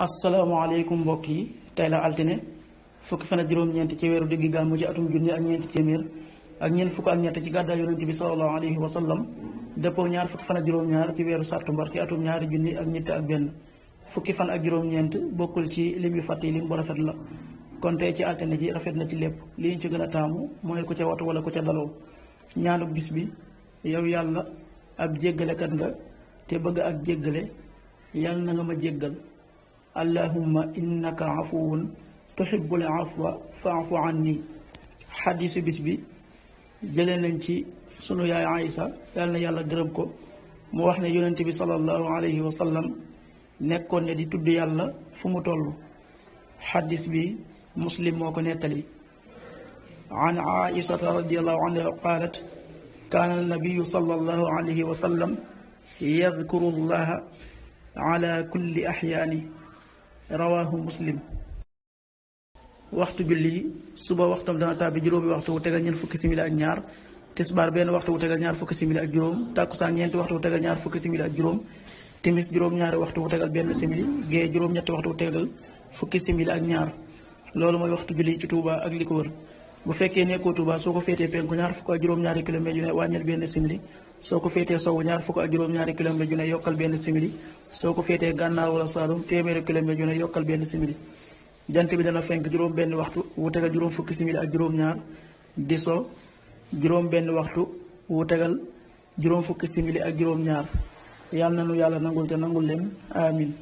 asalaamaaleykum mbokk yi tey la altine fukki fan ak juróom-ñeent ci weeru diggi gàmmu ci atum junni ak ñeenti téeméer ak ñeent fukk ak ñett ci gàddaay yonent bi sallallahu alayhi wa sallam dëppoo ñaar fukki fan ak juróom-ñaar ci weeru sàttumbar ci atum ñaari junni ak ñett ak benn fukki fan ak juróom-ñeent bokkul ci lim yu fàtte yi lim bu rafet la kon tey ci altine ji rafet na ci lépp li ñu ci gën a taamu mooy ku ca watu wala ku ca daloo ñaanu bis bi yow yàlla ab jéggalekat nga te bëgg ak jéggale yàlla na nga ma jéggal allahumma innaka afuwun tuhibbul afwa fa'fu anni. xadiisu bis bi jëlee nañ ci sunu yaay Aïsa yàlla na yàlla gërëm ko mu wax ne yonent bi sallallahu alayhi wa sallam nekkoon ne di tudd yàlla fu mu toll. xadiis bi muslim moo ko nettali. an Aïsata radiyallahu anha qaalat kaana annabiyu sallallahu alayhi wa sallam yadkuru llaha ala kulli axyaani rawaahu muslim. waxtu julli suba waxtam dana tàbbi juróomi waxtu wu tegal ñeent fukki simili ak ñaar, tisbaar benn waxtu wu tegal ñaar fukki simili ak juróom, tàkkusaan ñeenti waxtu wu tegal ñaar fukki simili ak juróom, timis juróom-ñaari waxtu wu tegal benn simili, gée juróom-ñetti waxtu wu tegal fukki simili ak ñaar. loolu mooy waxtu julli ci Touba ak li ko wër. bu fekkee nekkoo Touba soo ko féetee penku ñaar fukk ak juróom-ñaari kilomètre yu ne wàññil benn simili, soo ko féetee sowwu ñaar fukk ak juróom-ñaari kilomètre yu ne yokkal benn simili, soo ko féetee gànnaar wala Saalum téeméeri kilomètre yu ne yokkal benn simili. jant bi dana fenk juróom benn waxtu wu tegal juróom fukki simili ak juróom-ñaar, di so juróom benn waxtu wu tegal juróom fukki simili ak juróom-ñaar. yàlla na nu yàlla nangul te nangul leen amin.